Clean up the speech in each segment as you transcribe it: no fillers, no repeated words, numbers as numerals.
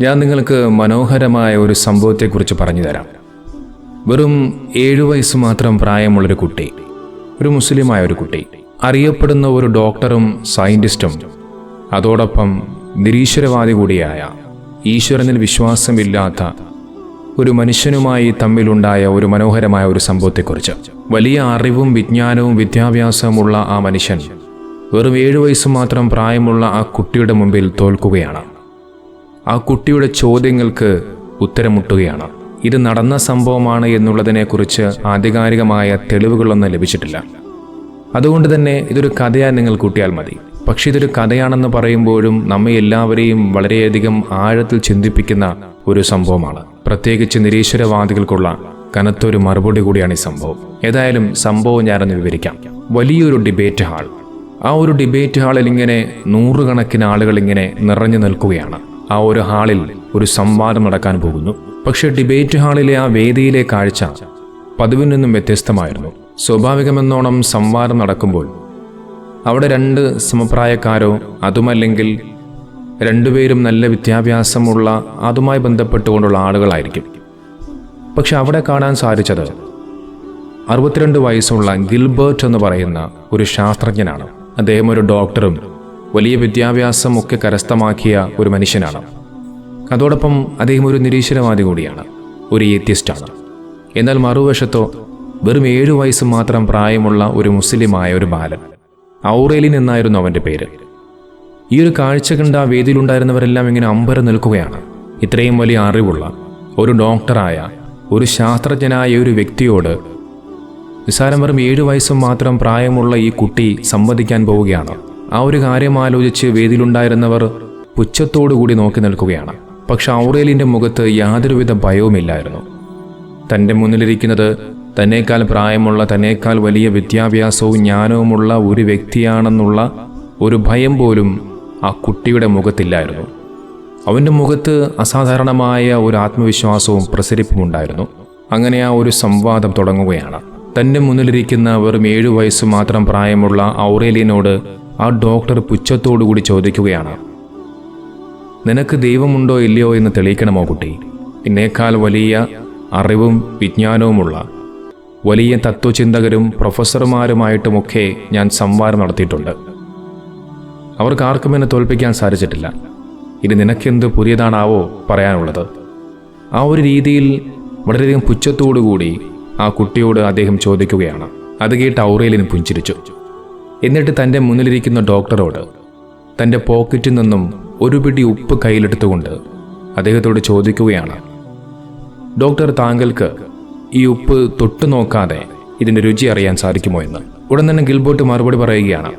ഞാൻ നിങ്ങൾക്ക് മനോഹരമായ ഒരു സംഭവത്തെക്കുറിച്ച് പറഞ്ഞു തരാം. വെറും 7 വയസ്സ് മാത്രം പ്രായമുള്ളൊരു കുട്ടി, ഒരു മുസ്ലിമായ ഒരു കുട്ടി, അറിയപ്പെടുന്ന ഒരു ഡോക്ടറും സയൻറ്റിസ്റ്റും അതോടൊപ്പം നിരീശ്വരവാദി കൂടിയായ, ഈശ്വരനിൽ വിശ്വാസമില്ലാത്ത ഒരു മനുഷ്യനുമായി തമ്മിലുണ്ടായ ഒരു മനോഹരമായ ഒരു സംഭവത്തെക്കുറിച്ച്. വലിയ അറിവും വിജ്ഞാനവും വിദ്യാഭ്യാസവുമുള്ള ആ മനുഷ്യൻ വെറും 7 വയസ്സ് മാത്രം പ്രായമുള്ള ആ കുട്ടിയുടെ മുമ്പിൽ തോൽക്കുകയാണ്. ആ കുട്ടിയുടെ ചോദ്യങ്ങൾക്ക് ഉത്തരമുട്ടുകയാണ്. ഇത് നടന്ന സംഭവമാണ് എന്നുള്ളതിനെക്കുറിച്ച് ആധികാരികമായ തെളിവുകളൊന്നും ലഭിച്ചിട്ടില്ല. അതുകൊണ്ട് തന്നെ ഇതൊരു കഥയായി നിങ്ങൾ കൂട്ടിയാൽ മതി. പക്ഷെ ഇതൊരു കഥയാണെന്ന് പറയുമ്പോഴും നമ്മെ എല്ലാവരെയും വളരെയധികം ആഴത്തിൽ ചിന്തിപ്പിക്കുന്ന ഒരു സംഭവമാണ്. പ്രത്യേകിച്ച് നിരീശ്വരവാദികൾക്കുള്ള കനത്തൊരു മറുപടി കൂടിയാണ് ഈ സംഭവം. ഏതായാലും സംഭവം ഞാനൊന്ന് വിവരിക്കാം. വലിയൊരു ഡിബേറ്റ് ഹാൾ. ആ ഒരു ഡിബേറ്റ് ഹാളിൽ ഇങ്ങനെ 100 കണക്കിന് ആളുകൾ ഇങ്ങനെ നിറഞ്ഞു നിൽക്കുകയാണ്. ആ ഒരു ഹാളിൽ ഒരു സംവാദം നടക്കാൻ പോകുന്നു. പക്ഷെ ഡിബേറ്റ് ഹാളിലെ ആ വേദിയിലെ കാഴ്ച പതിവിൽ നിന്നും വ്യത്യസ്തമായിരുന്നു. സ്വാഭാവികമെന്നോണം സംവാദം നടക്കുമ്പോൾ അവിടെ 2 സമപ്രായക്കാരോ അതുമല്ലെങ്കിൽ 2 പേരും നല്ല വിദ്യാഭ്യാസമുള്ള അതുമായി ബന്ധപ്പെട്ടുകൊണ്ടുള്ള ആളുകളായിരിക്കും. പക്ഷെ അവിടെ കാണാൻ സാധിച്ചത് 62 വയസ്സുള്ള ഗിൽബർട്ട് എന്ന് പറയുന്ന ഒരു ശാസ്ത്രജ്ഞനാണ്. അദ്ദേഹം ഒരു ഡോക്ടറും വലിയ വിദ്യാഭ്യാസമൊക്കെ കരസ്ഥമാക്കിയ ഒരു മനുഷ്യനാണ്. അതോടൊപ്പം അദ്ദേഹം ഒരു നിരീശ്വരവാദി കൂടിയാണ്, ഒരു ഏത്യസ്റ്റാണ്. എന്നാൽ മറുവശത്തോ വെറും 7 വയസ്സ് മാത്രം പ്രായമുള്ള ഒരു മുസ്ലിമായ ഒരു ബാലൻ, ഔറേലിൻ എന്നായിരുന്നു അവൻ്റെ പേര്. ഈ ഒരു കാഴ്ച കണ്ട ആ വേദിയിലുണ്ടായിരുന്നവരെല്ലാം ഇങ്ങനെ അമ്പരം നിൽക്കുകയാണ്. ഇത്രയും വലിയ അറിവുള്ള ഒരു ഡോക്ടറായ, ഒരു ശാസ്ത്രജ്ഞനായ ഒരു വ്യക്തിയോട് നിസ്സാരം വെറും 7 വയസ്സും മാത്രം പ്രായമുള്ള ഈ കുട്ടി സംവദിക്കാൻ പോവുകയാണ്. ആ ഒരു കാര്യം ആലോചിച്ച് വേദിയിലുണ്ടായിരുന്നവർ പുച്ഛത്തോടുകൂടി നോക്കി നിൽക്കുകയാണ്. പക്ഷെ ഔറേലിൻ്റെ മുഖത്ത് യാതൊരുവിധ ഭയവുമില്ലായിരുന്നു. തൻ്റെ മുന്നിലിരിക്കുന്നത് തന്നേക്കാൾ പ്രായമുള്ള, തന്നേക്കാൾ വലിയ വിദ്യാഭ്യാസവും ജ്ഞാനവുമുള്ള ഒരു വ്യക്തിയാണെന്നുള്ള ഒരു ഭയം പോലും ആ കുട്ടിയുടെ മുഖത്തില്ലായിരുന്നു. അവൻ്റെ മുഖത്ത് അസാധാരണമായ ഒരു ആത്മവിശ്വാസവും പ്രസരിപ്പുമുണ്ടായിരുന്നു. അങ്ങനെ ആ ഒരു സംവാദം തുടങ്ങുകയാണ്. തൻ്റെ മുന്നിലിരിക്കുന്ന വെറും 7 വയസ്സ് മാത്രം പ്രായമുള്ള ഔറേലിയനോട് ആ ഡോക്ടർ പുച്ഛത്തോടുകൂടി ചോദിക്കുകയാണ്, നിനക്ക് ദൈവമുണ്ടോ ഇല്ലയോ എന്ന് തെളിയിക്കണമോ കുട്ടി? എന്നേക്കാൾ വലിയ അറിവും വിജ്ഞാനവുമുള്ള വലിയ തത്വചിന്തകരും പ്രൊഫസർമാരുമായിട്ടുമൊക്കെ ഞാൻ സംവാദം നടത്തിയിട്ടുണ്ട്. അവർക്കാർക്കും എന്നെ തോൽപ്പിക്കാൻ സാധിച്ചിട്ടില്ല. ഇത് നിനക്കെന്ത് പുതിയതാണാവോ പറയാനുള്ളത്? ആ ഒരു രീതിയിൽ വളരെയധികം പുച്ഛത്തോടുകൂടി ആ കുട്ടിയോട് അദ്ദേഹം ചോദിക്കുകയാണ്. അത് കേട്ട് ഔറേലിയൻ പുഞ്ചിരിച്ചു. എന്നിട്ട് തൻ്റെ മുന്നിലിരിക്കുന്ന ഡോക്ടറോട് തൻ്റെ പോക്കറ്റിൽ നിന്നും ഒരു പിടി ഉപ്പ് കയ്യിലെടുത്തുകൊണ്ട് അദ്ദേഹത്തോട് ചോദിക്കുകയാണ്, ഡോക്ടർ, താങ്കൾക്ക് ഈ ഉപ്പ് തൊട്ടു നോക്കാതെ ഇതിൻ്റെ രുചി അറിയാൻ സാധിക്കുമോ എന്ന്. ഉടൻ തന്നെ ഗിൽബർട്ട് മറുപടി പറയുകയാണ്,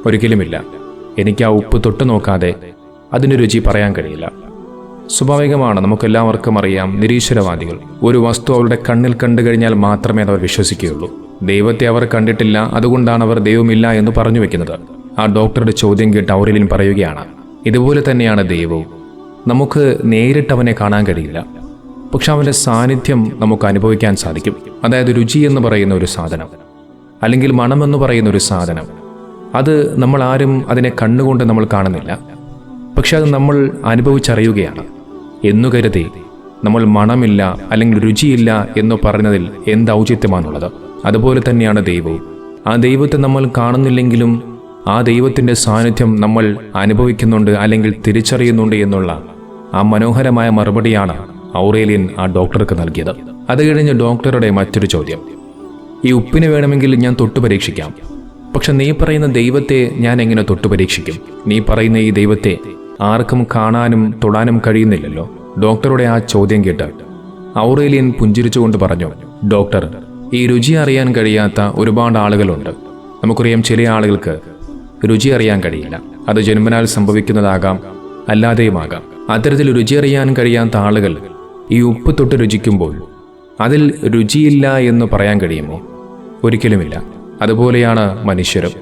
ഒരിക്കലുമില്ല, എനിക്ക് ആ ഉപ്പ് തൊട്ടു നോക്കാതെ അതിൻ്റെ രുചി പറയാൻ കഴിയില്ല. സ്വാഭാവികമാണ്, നമുക്കെല്ലാവർക്കും അറിയാം, നിരീശ്വരവാദികൾ ഒരു വസ്തു അവരുടെ കണ്ണിൽ കണ്ടു കഴിഞ്ഞാൽ മാത്രമേ അവർ വിശ്വസിക്കുകയുള്ളൂ. ദൈവത്തെ അവർ കണ്ടിട്ടില്ല, അതുകൊണ്ടാണ് അവർ ദൈവമില്ല എന്ന് പറഞ്ഞു വെക്കുന്നത്. ആ ഡോക്ടറുടെ ചോദ്യം കേട്ട് ഔറേലിയൻ പറയുകയാണ്, ഇതുപോലെ തന്നെയാണ് ദൈവവും. നമുക്ക് നേരിട്ട് അവനെ കാണാൻ കഴിയില്ല, പക്ഷെ അവൻ്റെ സാന്നിധ്യം നമുക്ക് അനുഭവിക്കാൻ സാധിക്കും. അതായത് രുചി എന്ന് പറയുന്ന ഒരു സാധനം, അല്ലെങ്കിൽ മണമെന്ന് പറയുന്ന ഒരു സാധനം, അത് നമ്മൾ ആരും അതിനെ കണ്ണുകൊണ്ട് നമ്മൾ കാണുന്നില്ല, പക്ഷെ അത് നമ്മൾ അനുഭവിച്ചറിയുകയാണ്. എന്നു കരുതി നമ്മൾ മണമില്ല അല്ലെങ്കിൽ രുചിയില്ല എന്ന് പറയുന്നതിൽ എന്ത് ഔചിത്യമാണുള്ളത്? അതുപോലെ തന്നെയാണ് ദൈവവും. ആ ദൈവത്തെ നമ്മൾ കാണുന്നില്ലെങ്കിലും ആ ദൈവത്തിൻ്റെ സാന്നിധ്യം നമ്മൾ അനുഭവിക്കുന്നുണ്ട് അല്ലെങ്കിൽ തിരിച്ചറിയുന്നുണ്ട് എന്നുള്ള ആ മനോഹരമായ മറുപടിയാണ് ഔറേലിയൻ ആ ഡോക്ടർക്ക് നൽകിയത്. അത് കഴിഞ്ഞ് ഡോക്ടറുടെ മറ്റൊരു ചോദ്യം, ഈ ഉപ്പിനെ വേണമെങ്കിൽ ഞാൻ തൊട്ടു പരീക്ഷിക്കാം, പക്ഷെ നീ പറയുന്ന ദൈവത്തെ ഞാൻ എങ്ങനെ തൊട്ടു പരീക്ഷിക്കും? നീ പറയുന്ന ഈ ദൈവത്തെ ആർക്കും കാണാനും തൊടാനും കഴിയുന്നില്ലല്ലോ. ഡോക്ടറുടെ ആ ചോദ്യം കേട്ട് ഔറേലിയൻ പുഞ്ചിരിച്ചുകൊണ്ട് പറഞ്ഞു, ഡോക്ടർ, ഈ രുചി അറിയാൻ കഴിയാത്ത ഒരുപാട് ആളുകളുണ്ട്. നമുക്കറിയാം, ചില ആളുകൾക്ക് രുചി അറിയാൻ കഴിയില്ല. അത് ജന്മനാൽ സംഭവിക്കുന്നതാകാം, അല്ലാതെയുമാകാം. അത്തരത്തിൽ രുചി അറിയാൻ കഴിയാത്ത ആളുകൾ ഈ ഉപ്പ് തൊട്ട് രുചിക്കുമ്പോൾ അതിൽ രുചിയില്ല എന്ന് പറയാൻ കഴിയുമോ? ഒരിക്കലുമില്ല. അതുപോലെയാണ് മനുഷ്യരും.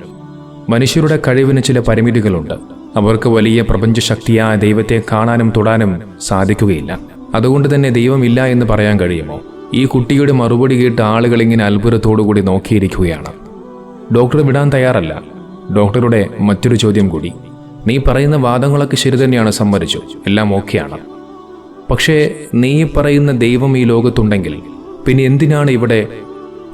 മനുഷ്യരുടെ കഴിവിന് ചില പരിമിതികളുണ്ട്. അവർക്ക് വലിയ പ്രപഞ്ചശക്തിയായ ദൈവത്തെ കാണാനും തൊടാനും സാധിക്കുകയില്ല. അതുകൊണ്ട് തന്നെ ദൈവമില്ല എന്ന് പറയാൻ കഴിയുമോ? ഈ കുട്ടിയുടെ മറുപടി കേട്ട് ആളുകൾ ഇങ്ങനെ അത്ഭുതത്തോടുകൂടി നോക്കിയിരിക്കുകയാണ്. ഡോക്ടർ വിടാൻ തയ്യാറല്ല. ഡോക്ടറുടെ മറ്റൊരു ചോദ്യം കൂടി, നീ പറയുന്ന വാദങ്ങളൊക്കെ ശരി തന്നെയാണ്, സമ്മതിച്ചു, എല്ലാം ഓക്കെയാണ്. പക്ഷേ നീ പറയുന്ന ദൈവം ഈ ലോകത്തുണ്ടെങ്കിൽ പിന്നെ എന്തിനാണ് ഇവിടെ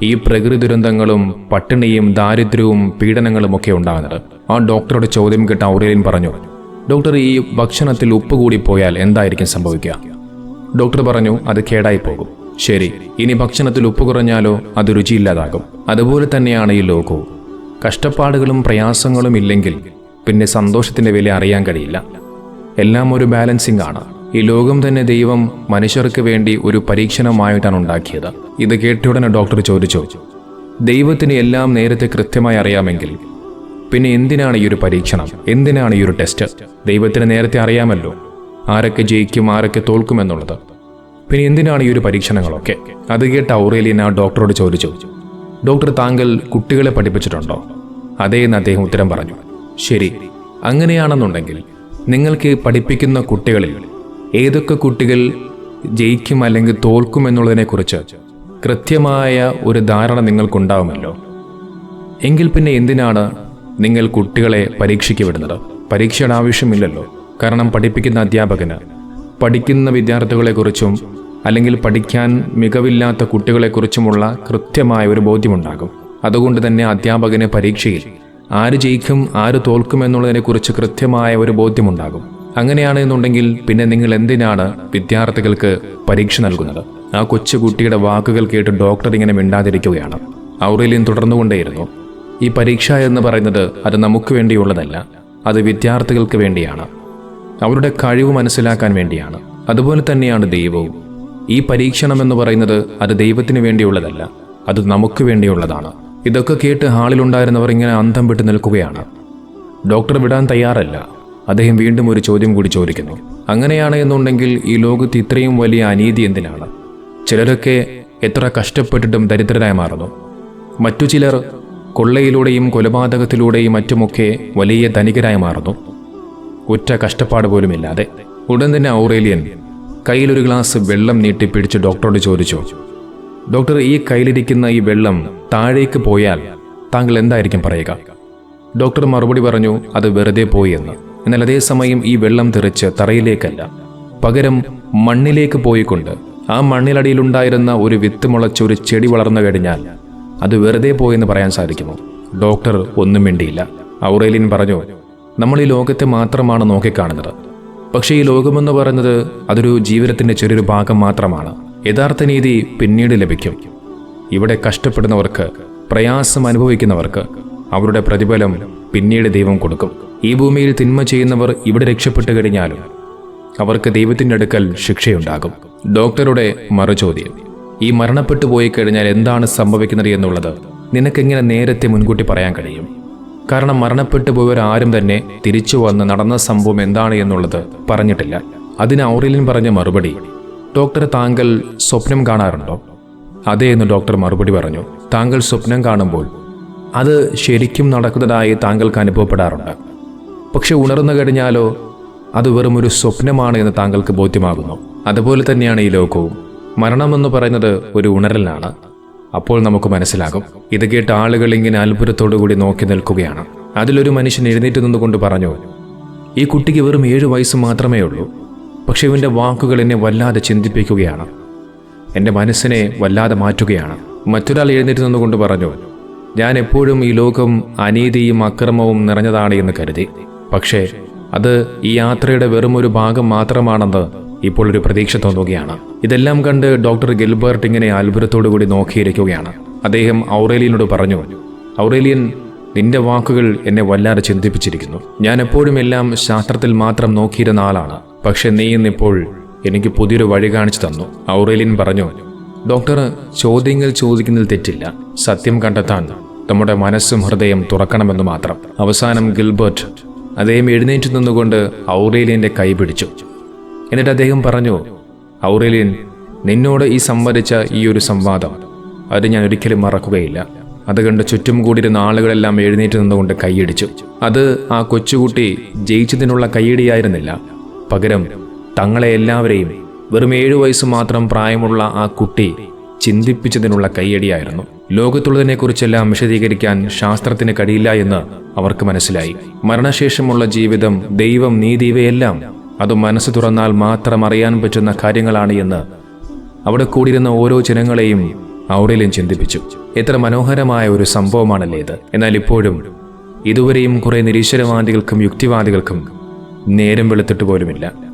ഈ പ്രകൃതി ദുരന്തങ്ങളും പട്ടിണിയും ദാരിദ്ര്യവും പീഡനങ്ങളും ഒക്കെ ഉണ്ടാകുന്നത്? ആ ഡോക്ടറുടെ ചോദ്യം കേട്ട ഔറേലിയൻ പറഞ്ഞു, ഡോക്ടർ, ഈ ഭക്ഷണത്തിൽ ഉപ്പ് കൂടി പോയാൽ എന്തായിരിക്കും സംഭവിക്കുക? ഡോക്ടർ പറഞ്ഞു, അത് കേടായി പോകും. ശരി, ഇനി ഭക്ഷണത്തിൽ ഉപ്പ് കുറഞ്ഞാലോ? അത് രുചിയില്ലാതാകും. അതുപോലെ തന്നെയാണ് ഈ ലോകവും. കഷ്ടപ്പാടുകളും പ്രയാസങ്ങളും ഇല്ലെങ്കിൽ പിന്നെ സന്തോഷത്തിന്റെ വില അറിയാൻ കഴിയില്ല. എല്ലാം ഒരു ബാലൻസിംഗ് ആണ്. ഈ ലോകം തന്നെ ദൈവം മനുഷ്യർക്ക് വേണ്ടി ഒരു പരീക്ഷണമായിട്ടാണ് ഉണ്ടാക്കിയത്. ഇത് കേട്ടയുടനെ ഡോക്ടർ ചോദിച്ചു, ദൈവത്തിന് എല്ലാം നേരത്തെ കൃത്യമായി അറിയാമെങ്കിൽ പിന്നെ എന്തിനാണ് ഈ ഒരു പരീക്ഷണം? എന്തിനാണ് ഈ ഒരു ടെസ്റ്റ്? ദൈവത്തിന് നേരത്തെ അറിയാമല്ലോ ആരൊക്കെ ജയിക്കും ആരൊക്കെ തോൽക്കുമെന്നുള്ളത്. പിന്നെ എന്തിനാണ് ഈ ഒരു പരീക്ഷണങ്ങളൊക്കെ? അത് കേട്ട ഔറേലിയൻ ആ ഡോക്ടറോട് ചോദിച്ചു, ഡോക്ടർ, താങ്കൾ കുട്ടികളെ പഠിപ്പിച്ചിട്ടുണ്ടോ? അതേ എന്ന് അദ്ദേഹം ഉത്തരം പറഞ്ഞു. ശരി, അങ്ങനെയാണെന്നുണ്ടെങ്കിൽ നിങ്ങൾക്ക് പഠിപ്പിക്കുന്ന കുട്ടികളിൽ ഏതൊക്കെ കുട്ടികൾ ജയിക്കും അല്ലെങ്കിൽ തോൽക്കും എന്നുള്ളതിനെക്കുറിച്ച് കൃത്യമായ ഒരു ധാരണ നിങ്ങൾക്കുണ്ടാവുമല്ലോ. എങ്കിൽ പിന്നെ എന്തിനാണ് നിങ്ങൾ കുട്ടികളെ പരീക്ഷയ്ക്ക് വിടുന്നത്? പരീക്ഷയുടെ ആവശ്യമില്ലല്ലോ. കാരണം പഠിപ്പിക്കുന്ന അധ്യാപകന് പഠിക്കുന്ന വിദ്യാർത്ഥികളെക്കുറിച്ചും അല്ലെങ്കിൽ പഠിക്കാൻ മികവില്ലാത്ത കുട്ടികളെക്കുറിച്ചുമുള്ള കൃത്യമായ ഒരു ബോധ്യമുണ്ടാകും. അതുകൊണ്ട് തന്നെ അധ്യാപകന് പരീക്ഷയിൽ ആര് ജയിക്കും ആര് തോൽക്കും എന്നുള്ളതിനെക്കുറിച്ച് കൃത്യമായ ഒരു ബോധ്യമുണ്ടാകും. അങ്ങനെയാണെന്നുണ്ടെങ്കിൽ പിന്നെ നിങ്ങൾ എന്തിനാണ് വിദ്യാർത്ഥികൾക്ക് പരീക്ഷ നൽകുന്നത്? ആ കൊച്ചുകുട്ടിയുടെ വാക്കുകൾ കേട്ട് ഡോക്ടർ ഇങ്ങനെ മിണ്ടാതിരിക്കുകയാണ്. ഔറേലിയൻ തുടർന്നുകൊണ്ടേയിരുന്നു, ഈ പരീക്ഷ എന്ന് പറയുന്നത് അത് നമുക്ക് വേണ്ടിയുള്ളതല്ല, അത് വിദ്യാർത്ഥികൾക്ക് വേണ്ടിയാണ്, അവരുടെ കഴിവ് മനസ്സിലാക്കാൻ വേണ്ടിയാണ്. അതുപോലെ തന്നെയാണ് ദൈവവും. ഈ പരീക്ഷണം എന്ന് പറയുന്നത് അത് ദൈവത്തിന് വേണ്ടിയുള്ളതല്ല, അത് നമുക്ക് വേണ്ടിയുള്ളതാണ്. ഇതൊക്കെ കേട്ട് ഹാളിലുണ്ടായിരുന്നവർ ഇങ്ങനെ അന്തം വിട്ട് നിൽക്കുകയാണ്. ഡോക്ടർ വിടാൻ തയ്യാറല്ല. അദ്ദേഹം വീണ്ടും ഒരു ചോദ്യം കൂടി ചോദിക്കുന്നു, അങ്ങനെയാണ് എന്നുണ്ടെങ്കിൽ ഈ ലോകത്ത് ഇത്രയും വലിയ അനീതി എന്തിനാണ്? ചിലരൊക്കെ എത്ര കഷ്ടപ്പെട്ടിട്ടും ദരിദ്രരായി മാറുന്നു. മറ്റു ചിലർ കൊള്ളയിലൂടെയും കൊലപാതകത്തിലൂടെയും മറ്റുമൊക്കെ വലിയ ധനികരായി മാറുന്നു, ഒറ്റ കഷ്ടപ്പാട് പോലുമില്ലാതെ. ഉടൻ തന്നെ ഔറേലിയൻ കയ്യിലൊരു ഗ്ലാസ് വെള്ളം നീട്ടി പിടിച്ച് ഡോക്ടറോട് ചോദിച്ചു, ഡോക്ടർ, ഈ കയ്യിലിരിക്കുന്ന ഈ വെള്ളം താഴേക്ക് പോയാൽ താങ്കൾ എന്തായിരിക്കും പറയുക? ഡോക്ടർ മറുപടി പറഞ്ഞു, അത് വെറുതെ പോയി എന്ന്. എന്നാൽ അതേസമയം ഈ വെള്ളം തെറിച്ച് തറയിലേക്കല്ല, പകരം മണ്ണിലേക്ക് പോയിക്കൊണ്ട് ആ മണ്ണിലടിയിലുണ്ടായിരുന്ന ഒരു വിത്ത് മുളച്ച് ഒരു ചെടി വളർന്നു കഴിഞ്ഞാൽ അത് വെറുതെ പോയെന്ന് പറയാൻ സാധിക്കുമോ? ഡോക്ടർ ഒന്നും മിണ്ടിയില്ല. ഔറേലിയൻ പറഞ്ഞു, നമ്മൾ ഈ ലോകത്തെ മാത്രമാണ് നോക്കിക്കാണുന്നത്. പക്ഷേ ഈ ലോകമെന്ന് പറയുന്നത് അതൊരു ജീവിതത്തിന്റെ ചെറിയൊരു ഭാഗം മാത്രമാണ്. യഥാർത്ഥ നീതി പിന്നീട് ലഭിക്കും. ഇവിടെ കഷ്ടപ്പെടുന്നവർക്ക്, പ്രയാസം അനുഭവിക്കുന്നവർക്ക് അവരുടെ പ്രതിഫലം പിന്നീട് ദൈവം കൊടുക്കും. ഈ ഭൂമിയിൽ തിന്മ ചെയ്യുന്നവർ ഇവിടെ രക്ഷപ്പെട്ടു കഴിഞ്ഞാലും അവർക്ക് ദൈവത്തിൻ്റെ അടുക്കൽ ശിക്ഷയുണ്ടാകും. ഡോക്ടറുടെ മറുചോദ്യം, ഈ മരണപ്പെട്ടു പോയി കഴിഞ്ഞാൽ എന്താണ് സംഭവിക്കുന്നത് എന്നുള്ളത് നിനക്കെങ്ങനെ നേരത്തെ മുൻകൂട്ടി പറയാൻ കഴിയും? കാരണം മരണപ്പെട്ടു പോയവരാരും തന്നെ തിരിച്ചു വന്ന് നടന്ന സംഭവം എന്താണ് എന്നുള്ളത് പറഞ്ഞിട്ടില്ല. അതിന് ഔറേലിയൻ പറഞ്ഞ മറുപടി, ഡോക്ടർ, താങ്കൾ സ്വപ്നം കാണാറുണ്ടോ? അതേ എന്ന് ഡോക്ടർ മറുപടി പറഞ്ഞു. താങ്കൾ സ്വപ്നം കാണുമ്പോൾ അത് ശരിക്കും നടക്കുന്നതായി താങ്കൾക്ക് അനുഭവപ്പെടാറുണ്ട്. പക്ഷെ ഉണർന്നു കഴിഞ്ഞാലോ അത് വെറും ഒരു സ്വപ്നമാണ് എന്ന് താങ്കൾക്ക് ബോധ്യമാകുന്നു. അതുപോലെ തന്നെയാണ് ഈ ലോകവും. മരണമെന്ന് പറയുന്നത് ഒരു ഉണരലാണ്. അപ്പോൾ നമുക്ക് മനസ്സിലാകും. ഇത് കേട്ട് ആളുകൾ ഇങ്ങനെ അത്ഭുതത്തോടുകൂടി നോക്കി നിൽക്കുകയാണ്. അതിലൊരു മനുഷ്യൻ എഴുന്നേറ്റ് നിന്നുകൊണ്ട് പറഞ്ഞു, ഈ കുട്ടിക്ക് വെറും 7 വയസ്സ് മാത്രമേ ഉള്ളൂ. പക്ഷെ ഇവൻ്റെ വാക്കുകൾ എന്നെ വല്ലാതെ ചിന്തിപ്പിക്കുകയാണ്, എൻ്റെ മനസ്സിനെ വല്ലാതെ മാറ്റുകയാണ്. മറ്റൊരാൾ എഴുന്നേറ്റ് നിന്നുകൊണ്ട് പറഞ്ഞു, ഞാൻ എപ്പോഴും ഈ ലോകം അനീതിയും അക്രമവും നിറഞ്ഞതാണ് എന്ന് കരുതി. പക്ഷേ അത് ഈ യാത്രയുടെ വെറും ഒരു ഭാഗം മാത്രമാണെന്ന് ഇപ്പോൾ ഒരു പ്രതീക്ഷ തോന്നുകയാണ്. ഇതെല്ലാം കണ്ട് ഡോക്ടർ ഗിൽബർട്ട് ഇങ്ങനെ അത്ഭുതത്തോടു കൂടി നോക്കിയിരിക്കുകയാണ്. അദ്ദേഹം ഔറേലിയനോട് പറഞ്ഞു, ഔറേലിയൻ, നിന്റെ വാക്കുകൾ എന്നെ വല്ലാതെ ചിന്തിപ്പിച്ചിരിക്കുന്നു. ഞാൻ എപ്പോഴും എല്ലാം ശാസ്ത്രത്തിൽ മാത്രം നോക്കിയിരുന്ന ആളാണ്. പക്ഷെ നീ ഇന്നിപ്പോൾ എനിക്ക് പുതിയൊരു വഴി കാണിച്ചു തന്നു. ഔറേലിയൻ പറഞ്ഞു, ഡോക്ടർ, ചോദ്യങ്ങൾ ചോദിക്കുന്നതിൽ തെറ്റില്ല. സത്യം കണ്ടെത്താൻ നമ്മുടെ മനസ്സും ഹൃദയം തുറക്കണമെന്ന് മാത്രം. അവസാനം ഗിൽബർട്ട് അദ്ദേഹം എഴുന്നേറ്റ് നിന്നുകൊണ്ട് ഔറേലിയൻ്റെ കൈ പിടിച്ചു. എന്നിട്ട് അദ്ദേഹം പറഞ്ഞു, ഔറേലിയൻ, നിന്നോട് ഈ സംവദിച്ച ഈ ഒരു സംവാദം അത് ഞാൻ ഒരിക്കലും മറക്കുകയില്ല. അത് കണ്ട് ചുറ്റും കൂടിയിരുന്ന ആളുകളെല്ലാം എഴുന്നേറ്റ് നിന്നുകൊണ്ട് കൈയടിച്ചു. അത് ആ കൊച്ചുകുട്ടി ജയിച്ചതിനുള്ള കൈയടിയായിരുന്നില്ല, പകരം തങ്ങളെ എല്ലാവരെയും വെറും 7 വയസ്സ് മാത്രം പ്രായമുള്ള ആ കുട്ടി ചിന്തിപ്പിച്ചതിനുള്ള കൈയടിയായിരുന്നു. ലോകത്തുള്ളതിനെക്കുറിച്ചെല്ലാം വിശദീകരിക്കാൻ ശാസ്ത്രത്തിന് കഴിയില്ല എന്ന് അവർക്ക് മനസ്സിലായി. മരണശേഷമുള്ള ജീവിതം, ദൈവം, നീതി, ഇവയെല്ലാം അത് മനസ്സ് തുറന്നാൽ മാത്രം അറിയാൻ പറ്റുന്ന കാര്യങ്ങളാണ് എന്ന് അവിടെ കൂടിയിരുന്ന ഓരോ ജനങ്ങളെയും ഔറേലിയൻ ചിന്തിപ്പിച്ചു. എത്ര മനോഹരമായ ഒരു സംഭവമാണല്ലേ ഇത്. എന്നാൽ ഇപ്പോഴും ഇതുവരെയും കുറെ നിരീശ്വരവാദികൾക്കും യുക്തിവാദികൾക്കും നേരം വെളുത്തിട്ട് പോലുമില്ല.